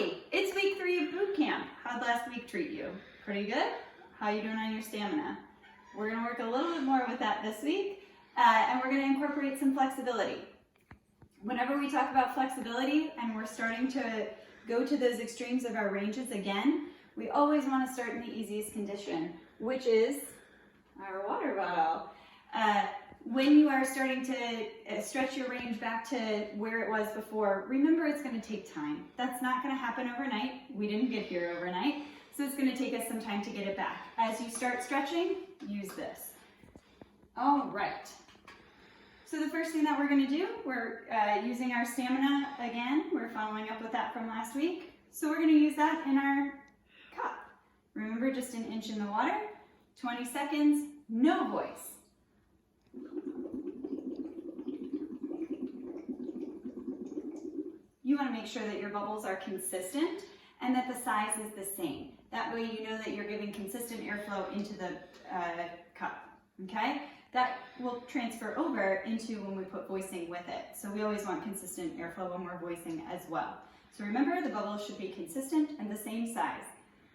Hi, it's week 3 of boot camp. How'd last week treat you? Pretty good? How you doing on your stamina? We're gonna work a little bit more with that this week, and we're gonna incorporate some flexibility. Whenever we talk about flexibility and we're starting to go to those extremes of our ranges again, we always wanna start in the easiest condition, which is our water bottle. When you are starting to stretch your range back to where it was before, remember it's going to take time. That's not going to happen overnight. We didn't get here overnight, so it's going to take us some time to get it back. As you start stretching, use this. All right. So the first thing that we're going to do, we're using our stamina again. We're following up with that from last week. So we're going to use that in our cup. Remember, just an inch in the water, 20 seconds, no voice. You want to make sure that your bubbles are consistent and that the size is the same. That way you know that you're giving consistent airflow into the cup, okay? That will transfer over into when we put voicing with it. So we always want consistent airflow when we're voicing as well. So remember, the bubbles should be consistent and the same size.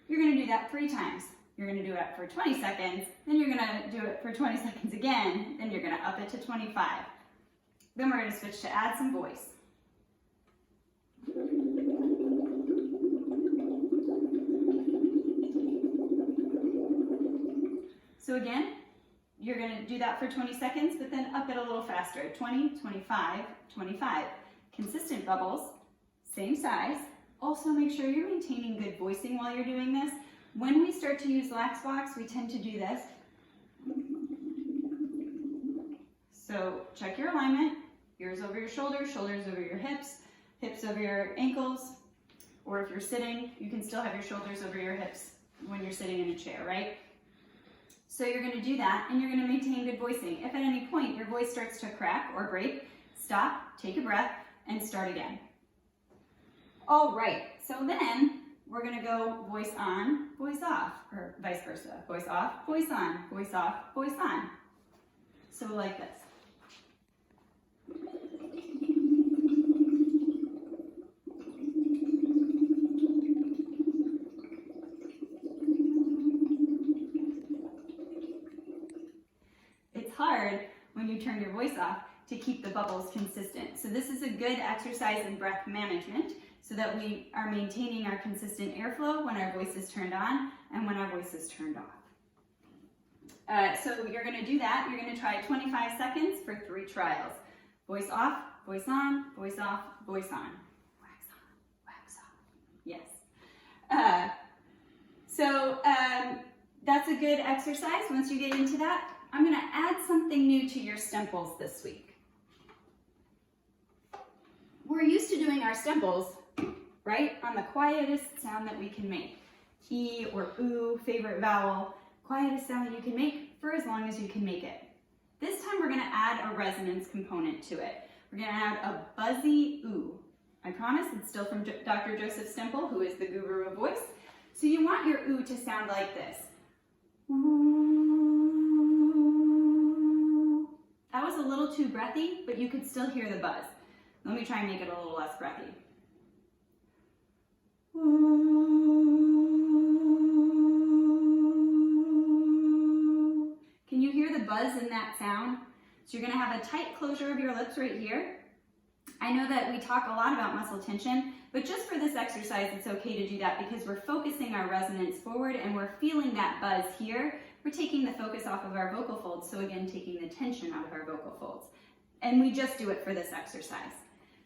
You're going to do that 3 times. You're going to do it for 20 seconds, then you're going to do it for 20 seconds again, then you're going to up it to 25. Then we're going to switch to add some voice. So again, you're going to do that for 20 seconds, but then up it a little faster. 20, 25, 25. Consistent bubbles, same size. Also make sure you're maintaining good voicing while you're doing this. When we start to use lax blocks, we tend to do this. So check your alignment, ears over your shoulders, shoulders over your hips, hips over your ankles, or if you're sitting, you can still have your shoulders over your hips when you're sitting in a chair, right? So you're going to do that, and you're going to maintain good voicing. If at any point your voice starts to crack or break, stop, take a breath, and start again. All right, so then we're going to go voice on, voice off, or vice versa. Voice off, voice on, voice off, voice on. So like this. It's hard when you turn your voice off to keep the bubbles consistent. So this is a good exercise in breath management so that we are maintaining our consistent airflow when our voice is turned on and when our voice is turned off. So you're going to do that. You're going to try 25 seconds for 3 trials. Voice off, voice on, voice off, voice on. Wax on, wax off. Yes. That's a good exercise. Once you get into that, I'm going to add something new to your stemples this week. We're used to doing our stemples, right, on the quietest sound that we can make. E or oo, favorite vowel, quietest sound that you can make for as long as you can make it. This time we're going to add a resonance component to it. We're going to add a buzzy oo. I promise it's still from Dr. Joseph Stemple, who is the guru of voice. So you want your oo to sound like this. Ooh. That was a little too breathy, but you could still hear the buzz. Let me try and make it a little less breathy. Ooh. Can you hear the buzz in that sound? So you're going to have a tight closure of your lips right here. I know that we talk a lot about muscle tension, but just for this exercise, it's okay to do that because we're focusing our resonance forward and we're feeling that buzz here. We're taking the focus off of our vocal folds, so again, taking the tension out of our vocal folds. And we just do it for this exercise.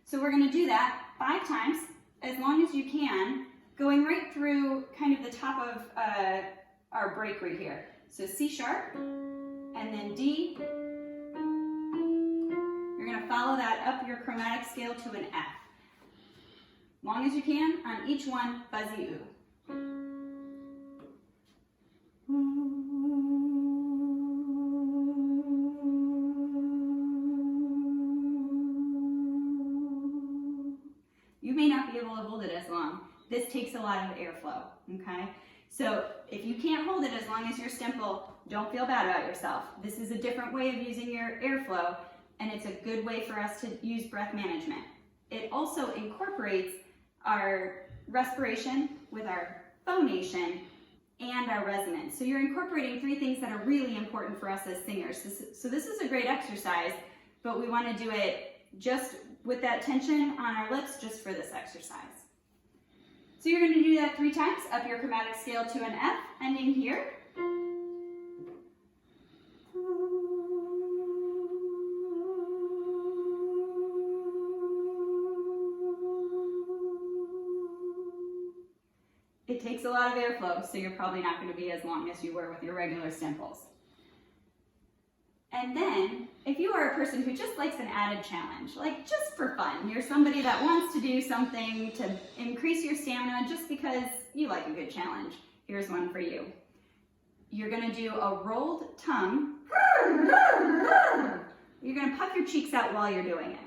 So we're going to do that 5 times, as long as you can, going right through kind of the top of our break right here. So C sharp, and then D. You're going to follow that up your chromatic scale to an F. Long as you can, on each one, buzzy oo. You may not be able to hold it as long. This takes a lot of airflow, okay? So if you can't hold it as long as your stemple, don't feel bad about yourself. This is a different way of using your airflow, and it's a good way for us to use breath management. It also incorporates our respiration, with our phonation, and our resonance. So you're incorporating 3 things that are really important for us as singers. So this is a great exercise, but we want to do it just with that tension on our lips just for this exercise. So you're going to do that 3 times, up your chromatic scale to an F, ending here. It takes a lot of airflow, so you're probably not going to be as long as you were with your regular simples. And then, if you are a person who just likes an added challenge, like just for fun, you're somebody that wants to do something to increase your stamina just because you like a good challenge, here's one for you. You're going to do a rolled tongue. You're going to puff your cheeks out while you're doing it.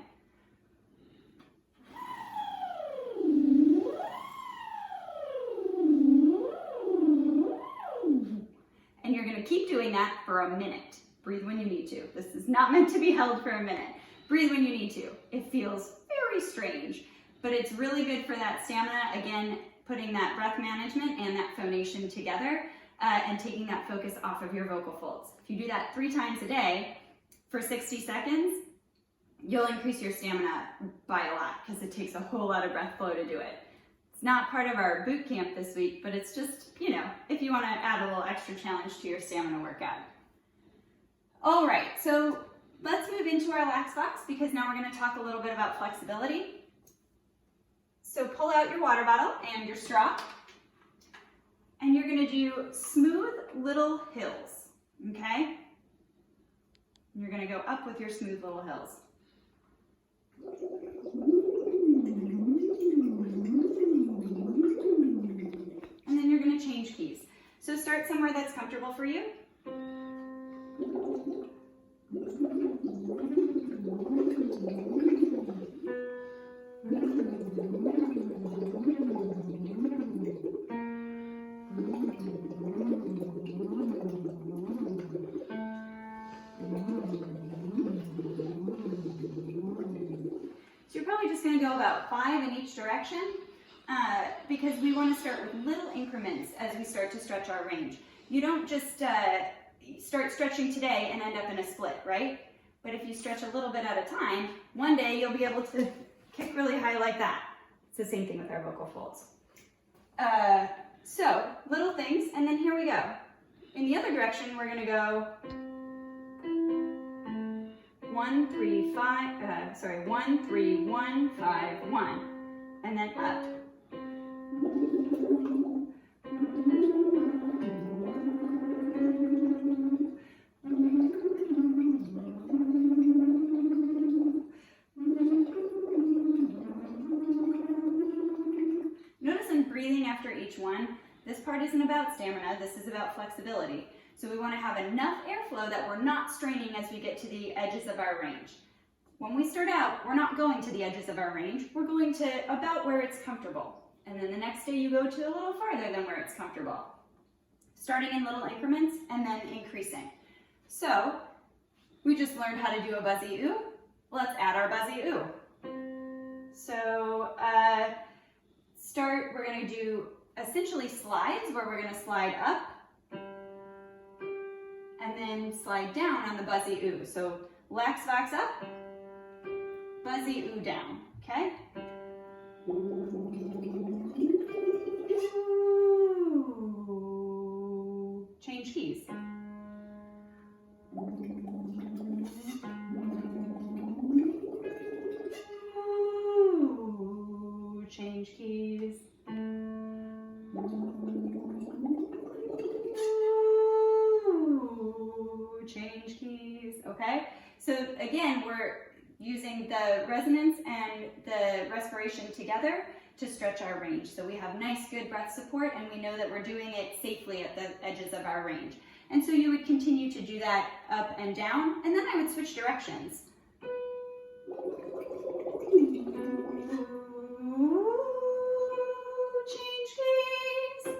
And you're going to keep doing that for a minute. Breathe when you need to. This is not meant to be held for a minute. Breathe when you need to. It feels very strange, but it's really good for that stamina. Again, putting that breath management and that phonation together and taking that focus off of your vocal folds. If you do that 3 times a day for 60 seconds, you'll increase your stamina by a lot because it takes a whole lot of breath flow to do it. It's not part of our boot camp this week, but it's just, you know, if you want to add a little extra challenge to your stamina workout. All right, so let's move into our lax box because now we're going to talk a little bit about flexibility. So pull out your water bottle and your straw, and you're going to do smooth little hills, okay? You're going to go up with your smooth little hills. And then you're going to change keys. So start somewhere that's comfortable for you. So you're probably just going to go about 5 in each direction because we want to start with little increments as we start to stretch our range. You don't just start stretching today and end up in a split, right? But if you stretch a little bit at a time, one day you'll be able to kick really high like that. It's the same thing with our vocal folds. So little things, and then here we go. In the other direction, we're going to go 1, 3, 5, 1, 3, 1, 5, 1, and then up. Notice I'm breathing after each one. This part isn't about stamina, this is about flexibility. So we want to have enough airflow that we're not straining as we get to the edges of our range. When we start out, we're not going to the edges of our range, we're going to about where it's comfortable. And then the next day you go to a little farther than where it's comfortable. Starting in little increments and then increasing. So we just learned how to do a buzzy ooh. Let's add our buzzy ooh. So we're going to do essentially slides where we're going to slide up and then slide down on the buzzy ooh. So lax vox up, buzzy ooh down, okay? Ooh. Change keys. Ooh. Change keys. Change keys, okay? So again, we're using the resonance and the respiration together to stretch our range. So we have nice, good breath support, and we know that we're doing it safely at the edges of our range. And so you would continue to do that up and down, and then I would switch directions. Change keys.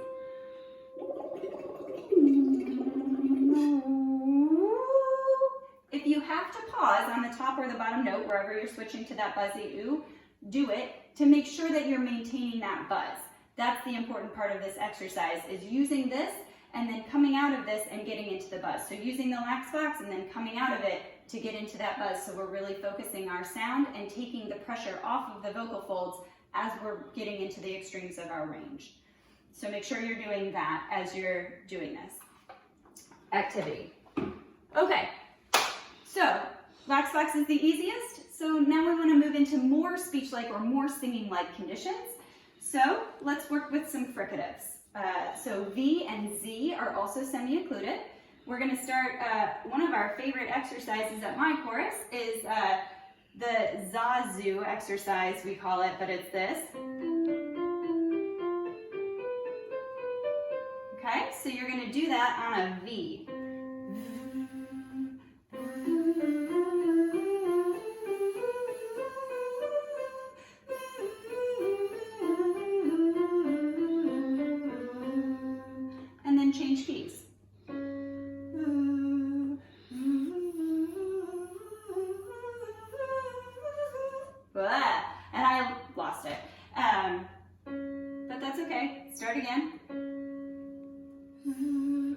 If you have to pause on the top or the bottom note, wherever you're switching to that buzzy ooh, do it to make sure that you're maintaining that buzz. That's the important part of this exercise, is using this and then coming out of this and getting into the buzz. So using the lax box and then coming out of it to get into that buzz. So we're really focusing our sound and taking the pressure off of the vocal folds as we're getting into the extremes of our range. So make sure you're doing that as you're doing this activity. Okay, so lax box is the easiest. So now we want to move into more speech-like or more singing-like conditions. So let's work with some fricatives. So V and Z are also semi-occluded. We're going to start, one of our favorite exercises at my chorus is the Zazu exercise, we call it, but it's this. Okay, so you're going to do that on a V. And then change keys. And I lost it. But that's okay. Start again.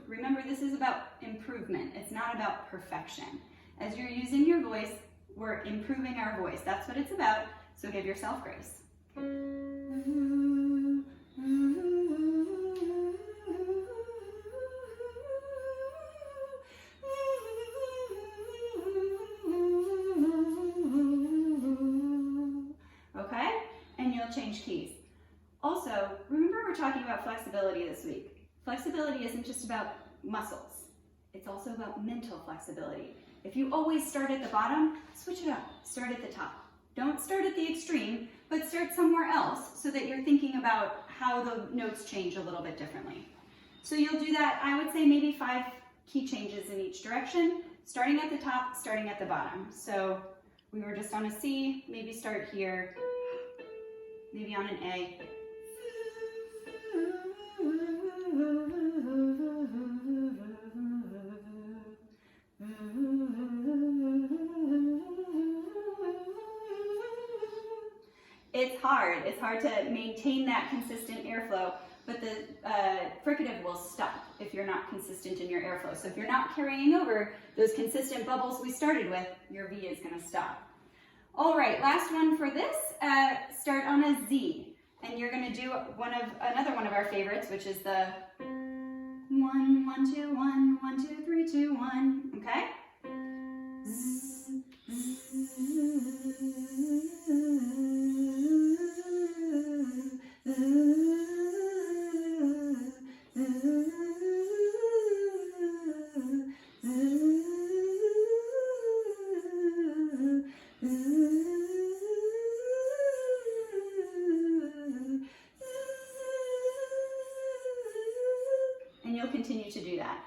Remember, this is about improvement. It's not about perfection. As you're using your voice, we're improving our voice. That's what it's about. So give yourself grace. Okay? And you'll change keys. Also, remember we're talking about flexibility this week. Flexibility isn't just about muscles. It's also about mental flexibility. If you always start at the bottom, switch it up. Start at the top. Don't start at the extreme, but start somewhere else so that you're thinking about how the notes change a little bit differently. So you'll do that, I would say maybe 5 key changes in each direction, starting at the top, starting at the bottom. So we were just on a C, maybe start here, maybe on an A. It's hard. It's hard to maintain that consistent airflow, but the fricative will stop if you're not consistent in your airflow. So if you're not carrying over those consistent bubbles we started with, your V is going to stop. All right, last one for this. Start on a Z, and you're going to do another one of our favorites, which is the 1, 1, 2, 1, 1, 2, 3, 2, 1. Okay. And you'll continue to do that.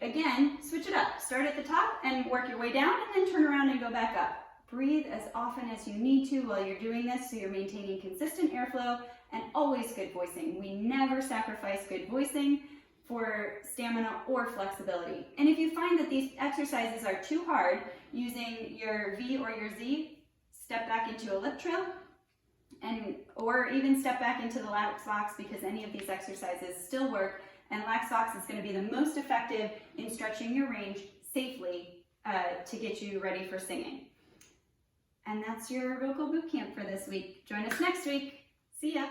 Again, switch it up. Start at the top and work your way down, and then turn around and go back up. Breathe as often as you need to while you're doing this so you're maintaining consistent airflow and always good voicing. We never sacrifice good voicing for stamina or flexibility. And if you find that these exercises are too hard, using your V or your Z, step back into a lip trill, or even step back into the lax box, because any of these exercises still work, and lax box is going to be the most effective in stretching your range safely to get you ready for singing. And that's your vocal boot camp for this week. Join us next week. See ya.